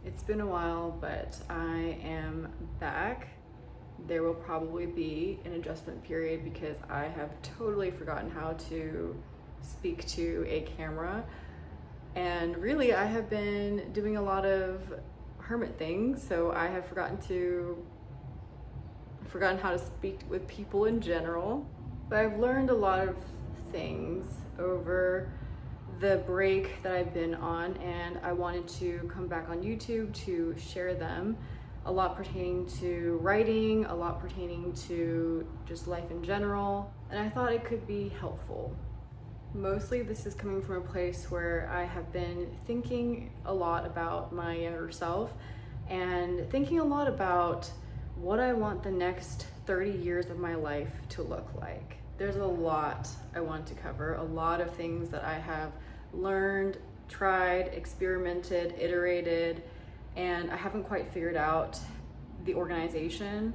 It's been a while, but I am back. There will probably be an adjustment period because I have totally forgotten how to speak to a camera. And really, I have been doing a lot of hermit things, so I have forgotten how to speak with people in general. But I've learned a lot of things over the break that I've been on, and I wanted to come back on YouTube to share them. A lot pertaining to writing, a lot pertaining to just life in general, and I thought it could be helpful. Mostly this is coming from a place where I have been thinking a lot about my younger self and thinking a lot about what I want the next 30 years of my life to look like. There's a lot I want to cover, a lot of things that I have learned, tried, experimented, iterated, and I haven't quite figured out the organization.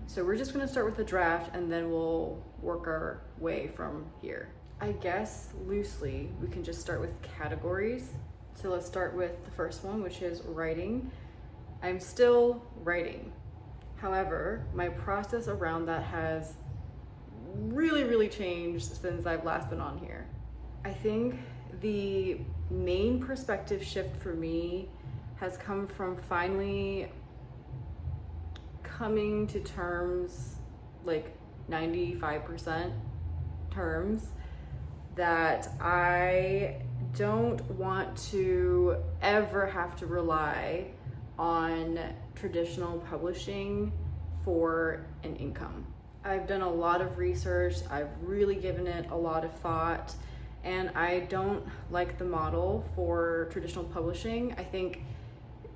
So we're just gonna start with the draft and then we'll work our way from here. I guess loosely, we can just start with categories. So let's start with the first one, which is writing. I'm still writing. However, my process around that has really changed since I've last been on here. I think the main perspective shift for me has come from finally coming to terms, like 95% terms, that I don't want to ever have to rely on traditional publishing for an income. I've done a lot of research, I've really given it a lot of thought, and I don't like the model for traditional publishing. I think,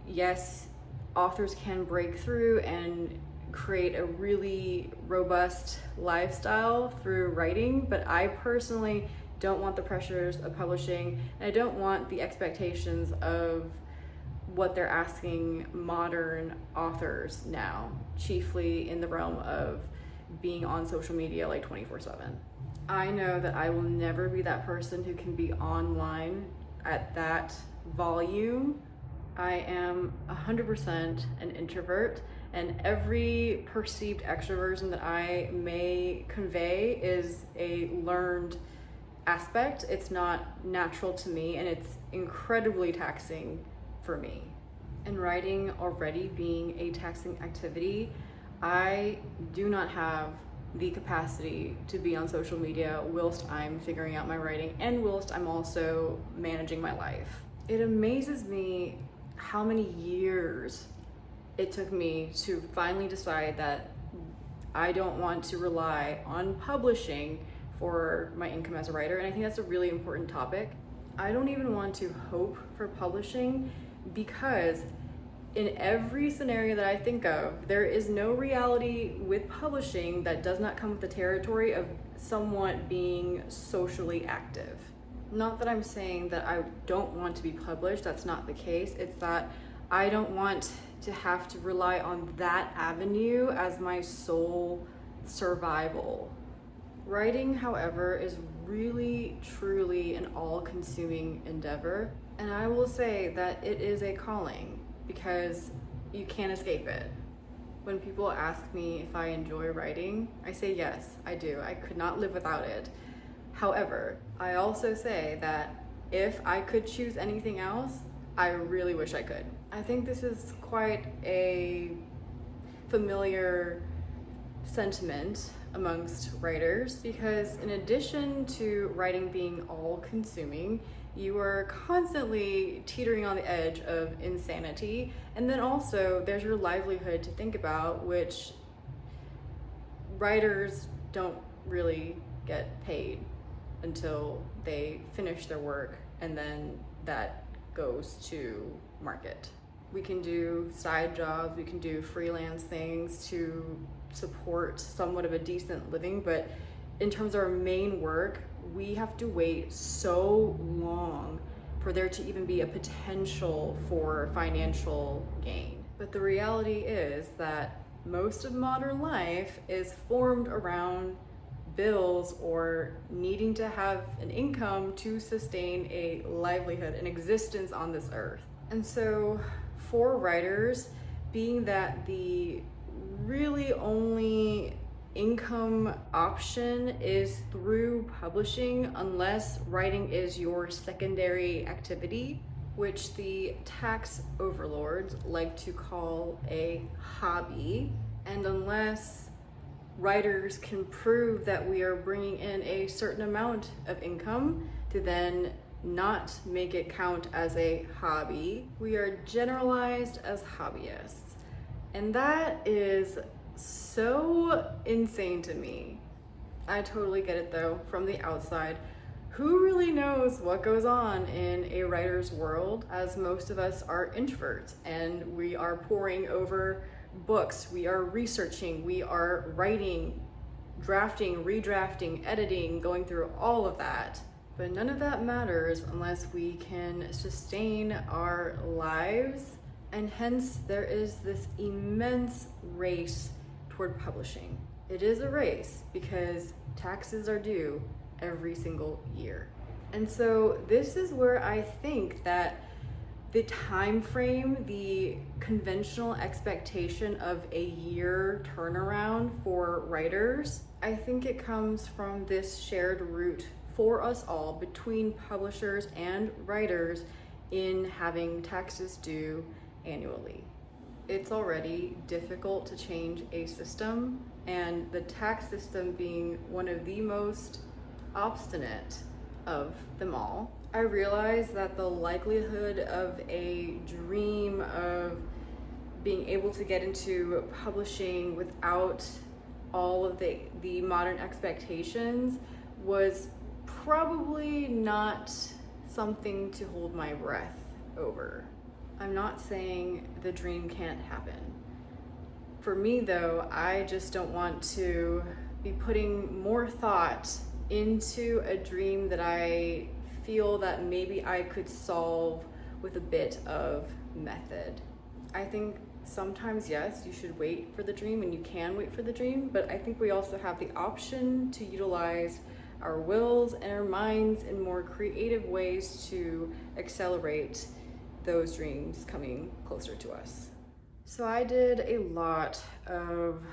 yes, authors can break through and create a really robust lifestyle through writing, but I personally don't want the pressures of publishing, and I don't want the expectations of what they're asking modern authors now, chiefly in the realm of being on social media like 24/7. I know that I will never be that person who can be online at that volume. I am 100% an introvert, and every perceived extroversion that I may convey is a learned aspect. It's not natural to me, and it's incredibly taxing for me. And writing already being a taxing activity, I do not have the capacity to be on social media whilst I'm figuring out my writing and whilst I'm also managing my life. It amazes me how many years it took me to finally decide that I don't want to rely on publishing for my income as a writer, and I think that's a really important topic. I don't even want to hope for publishing because in every scenario that I think of, there is no reality with publishing that does not come with the territory of somewhat being socially active. Not that I'm saying that I don't want to be published, that's not the case. It's that I don't want to have to rely on that avenue as my sole survival. Writing, however, is really, truly an all-consuming endeavor. And I will say that it is a calling because you can't escape it. When people ask me if I enjoy writing, I say yes, I do. I could not live without it. However, I also say that if I could choose anything else, I really wish I could. I think this is quite a familiar sentiment amongst writers because in addition to writing being all-consuming, you are constantly teetering on the edge of insanity, and then also there's your livelihood to think about, which writers don't really get paid until they finish their work, and then that goes to market. We can do side jobs, we can do freelance things to support somewhat of a decent living, but in terms of our main work, we have to wait so long for there to even be a potential for financial gain. But the reality is that most of modern life is formed around bills or needing to have an income to sustain a livelihood, an existence on this earth. And so for writers, being that the really only income option is through publishing, unless writing is your secondary activity, which the tax overlords like to call a hobby, and unless writers can prove that we are bringing in a certain amount of income to then not make it count as a hobby, we are generalized as hobbyists. And that is so insane to me. I totally get it though, from the outside. Who really knows what goes on in a writer's world, as most of us are introverts and we are poring over books, we are researching, we are writing, drafting, redrafting, editing, going through all of that. But none of that matters unless we can sustain our lives, and hence there is this immense race toward publishing. It is a race because taxes are due every single year. And so this is where I think that the time frame, the conventional expectation of a year turnaround for writers, I think it comes from this shared root for us all between publishers and writers in having taxes due annually. It's already difficult to change a system, and the tax system being one of the most obstinate of them all. I realize that the likelihood of a dream of being able to get into publishing without all of the modern expectations was probably not something to hold my breath over. I'm not saying the dream can't happen. For me though, I just don't want to be putting more thought into a dream that I feel that maybe I could solve with a bit of method. I think sometimes, yes, you should wait for the dream, and you can wait for the dream, but I think we also have the option to utilize our wills and our minds in more creative ways to accelerate those dreams coming closer to us. So I did a lot of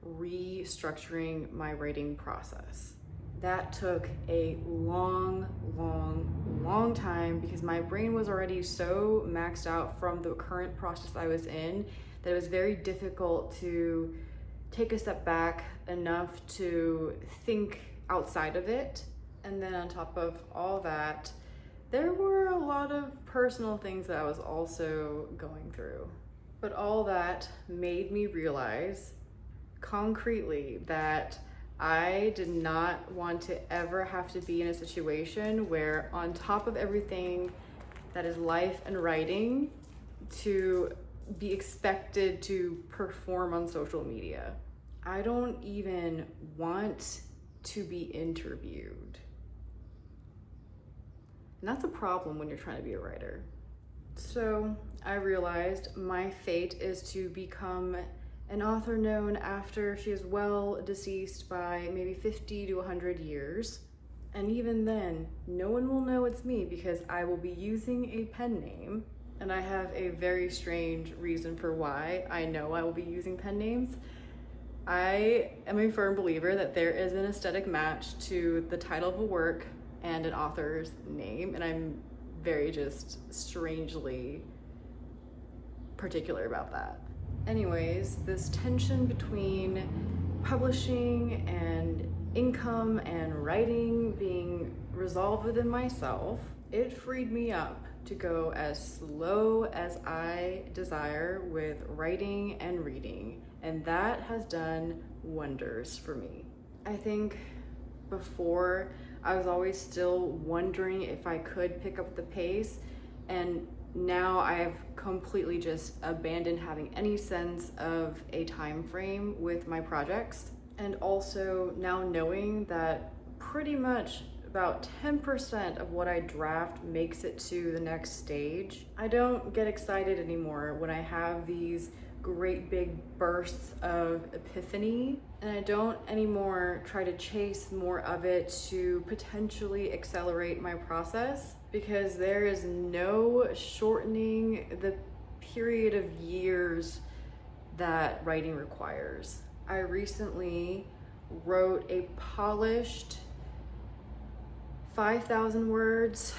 restructuring my writing process. That took a long time because my brain was already so maxed out from the current process I was in that it was very difficult to take a step back enough to think outside of it. And then on top of all that, there were a lot of personal things that I was also going through. But all that made me realize concretely that I did not want to ever have to be in a situation where, on top of everything that is life and writing, to be expected to perform on social media. I don't even want to be interviewed. And that's a problem when you're trying to be a writer. So I realized my fate is to become an author known after she is well deceased by maybe 50 to 100 years. And even then, no one will know it's me because I will be using a pen name. And I have a very strange reason for why I know I will be using pen names. I am a firm believer that there is an aesthetic match to the title of a work and an author's name, and I'm very just strangely particular about that. Anyways, this tension between publishing and income and writing being resolved within myself, it freed me up to go as slow as I desire with writing and reading, and that has done wonders for me. I think before I was always still wondering if I could pick up the pace, and now I have completely just abandoned having any sense of a time frame with my projects, and also now knowing that pretty much about 10% of what I draft makes it to the next stage. I don't get excited anymore when I have these great big bursts of epiphany, and I don't anymore try to chase more of it to potentially accelerate my process. because there is no shortening the period of years that writing requires. I recently wrote a polished 5,000 words,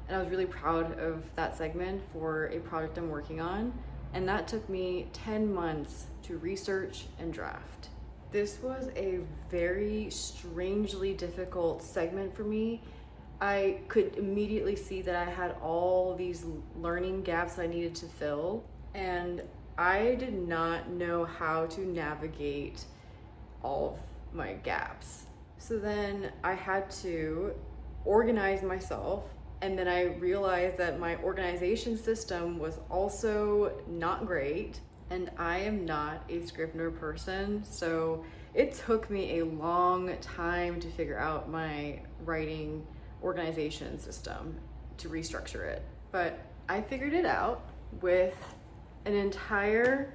and I was really proud of that segment for a project I'm working on, and that took me 10 months to research and draft. This was a very strangely difficult segment for me. I could immediately see that I had all these learning gaps I needed to fill, and I did not know how to navigate all of my gaps. So then I had to organize myself, and then I realized that my organization system was also not great, and I am not a Scrivener person, so it took me a long time to figure out my writing organization system to restructure it. But I figured it out with an entire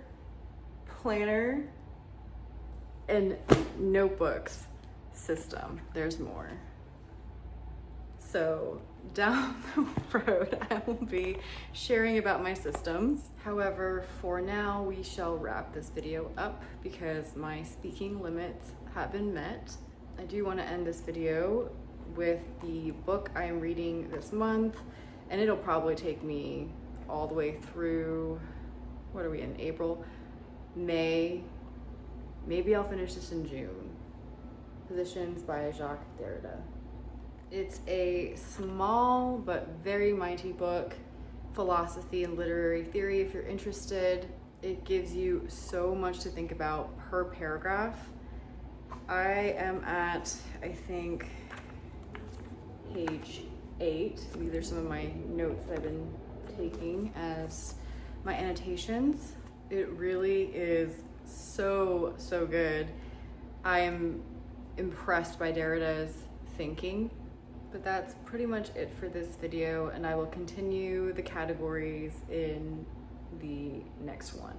planner and notebooks system. There's more. So down the road, I will be sharing about my systems. However, for now, we shall wrap this video up because my speaking limits have been met. I do want to end this video with the book I am reading this month, and it'll probably take me all the way through, what are we in, April, May, maybe I'll finish this in June. Positions by Jacques Derrida. It's a small but very mighty book, philosophy and literary theory if you're interested. It gives you so much to think about per paragraph. I am at, I think, page 8. These are some of my notes I've been taking as my annotations. It really is so good. I am impressed by Derrida's thinking. But that's pretty much it for this video, and I will continue the categories in the next one.